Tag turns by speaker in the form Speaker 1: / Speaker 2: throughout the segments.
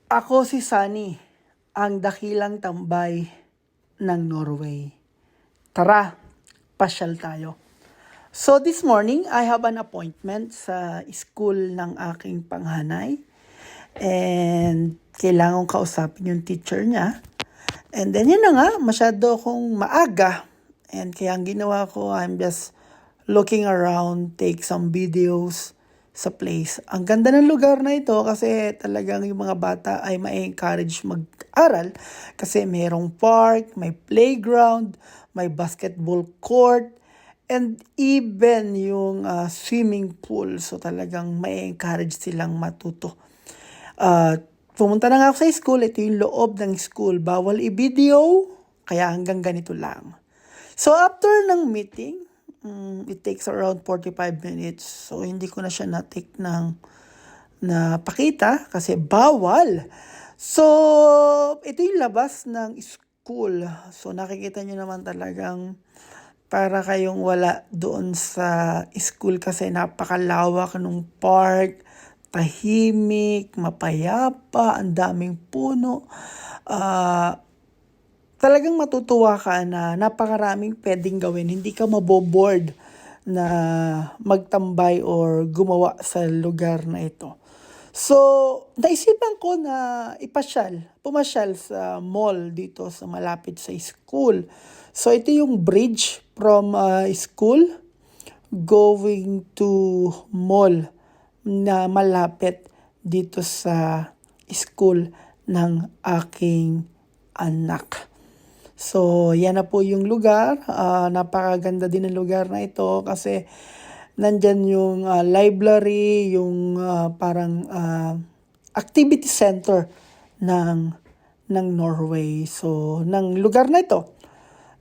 Speaker 1: Ako si Sunny, ang dakilang tambay ng Norway. Tara, pasyal tayo. So this morning, I have an appointment sa school ng aking panghanay. And kailangan kong kausapin yung teacher niya. And then yun na nga, masyado akong maaga. And kaya ang ginawa ko, I'm just looking around, take some videos sa place. Ang ganda ng lugar na ito kasi talagang yung mga bata ay ma-encourage mag-aral kasi mayroong park, may playground, may basketball court, and even yung swimming pool. So talagang ma-encourage silang matuto. Pumunta na nga ako sa school. Ito yung loob ng school. Bawal i-video, kaya hanggang ganito lang. So after ng meeting, it takes around 45 minutes. So hindi ko na siya na-take na pakita kasi bawal. So ito yung labas ng school. So nakikita nyo naman talagang para kayong wala doon sa school kasi napakalawak ng park, tahimik, mapayapa, ang daming puno. Talagang matutuwa ka na napakaraming pwedeng gawin. Hindi ka maboboard na magtambay or gumawa sa lugar na ito. So, naisipan ko na pumasyal sa mall dito sa malapit sa school. So, ito yung bridge from school going to mall na malapit dito sa school ng aking anak. So, yan na po yung lugar. Napakaganda din ng lugar na ito kasi nandyan yung library, yung parang activity center ng Norway. So, ng lugar na ito.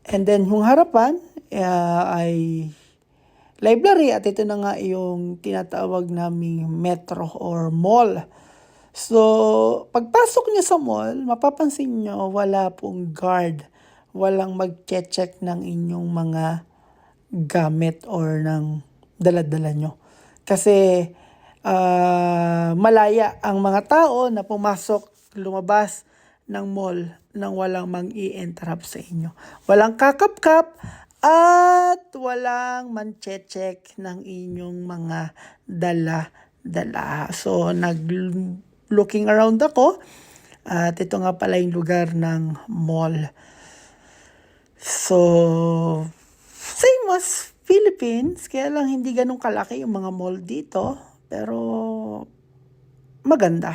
Speaker 1: And then, yung harapan ay library at ito na nga yung tinatawag naming metro or mall. So, pagpasok niyo sa mall, mapapansin niyo wala pong guard. Walang mag-check ng inyong mga gamit or ng dala-dala nyo. Kasi malaya ang mga tao na pumasok, lumabas ng mall nang walang mang-i-interrupt sa inyo. Walang kakap-kap at walang man-check ng inyong mga dala-dala. So, looking around ako at ito nga pala yung lugar ng mall. So, same as Philippines, kaya lang hindi ganun kalaki yung mga mall dito, pero maganda.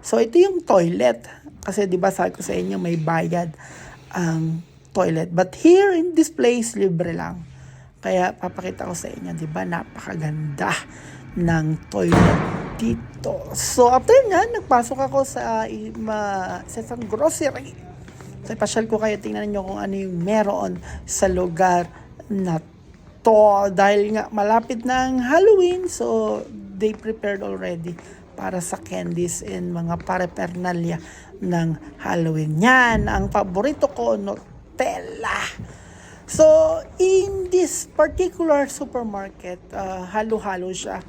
Speaker 1: So, ito yung toilet. Kasi di ba sabi ko sa inyo may bayad ang toilet. But here in this place, libre lang. Kaya papakita ko sa inyo, di ba napakaganda ng toilet dito. So, after nga, nagpasok ako sa isang grocery. So, ipasyal ko kayo, tingnan niyo kung ano yung meron sa lugar na to. Dahil nga, malapit ng Halloween, so they prepared already para sa candies and mga paraphernalia ng Halloween. Yan, ang paborito ko, Nutella. So, in this particular supermarket, halo-halo siya.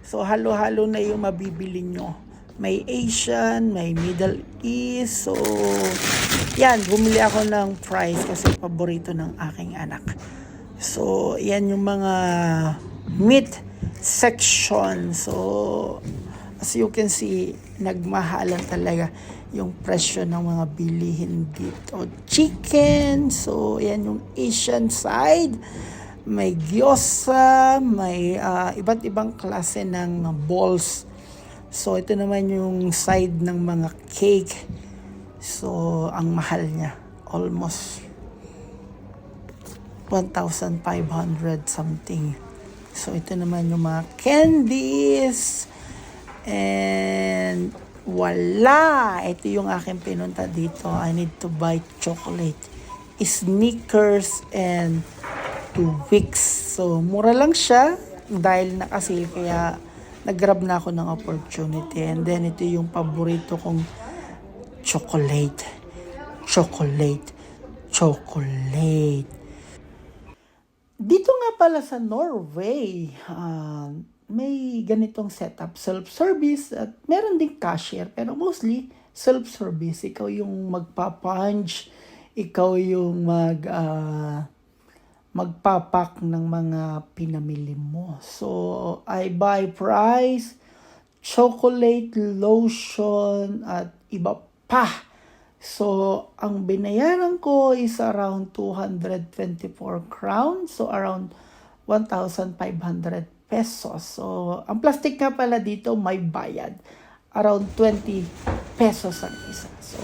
Speaker 1: So, halo-halo na yung mabibili nyo. May Asian, may Middle East. So, yan, bumili ako ng fries kasi paborito ng aking anak. So, yan yung mga meat section. So, as you can see, nagmahalan talaga yung presyo ng mga bilihin dito. Chicken, so yan yung Asian side. May gyoza, may iba't ibang klase ng balls. So, ito naman yung side ng mga cake. So, ang mahal niya. Almost 1,500 something. So, ito naman yung mga candies. And wala. Ito yung aking pinunta dito. I need to buy chocolate, Snickers, and Twix. So, mura lang siya dahil nakasale. Kaya, nag-grab na ako ng opportunity. And then, ito yung paborito kong chocolate. Dito nga pala sa Norway, may ganitong setup, self-service at meron ding cashier pero mostly self-service. Ikaw yung magpa-punch, ikaw yung magpapak ng mga pinamili mo. So, I buy fries, chocolate, lotion, at iba pa. So, ang binayaran ko is around 224 crowns. So, around 1,500 pesos. So, ang plastic nga pala dito may bayad. Around 20 pesos ang isa. So,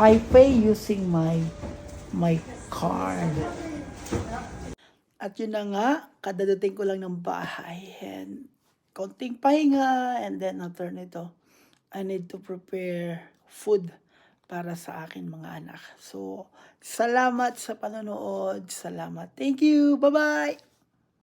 Speaker 1: I pay using my card. At yun na nga, kadadating ko lang ng bahay. And konting pahinga. And then after nito, I need to prepare food para sa akin mga anak. So, salamat sa panonood. Salamat. Thank you. Bye-bye.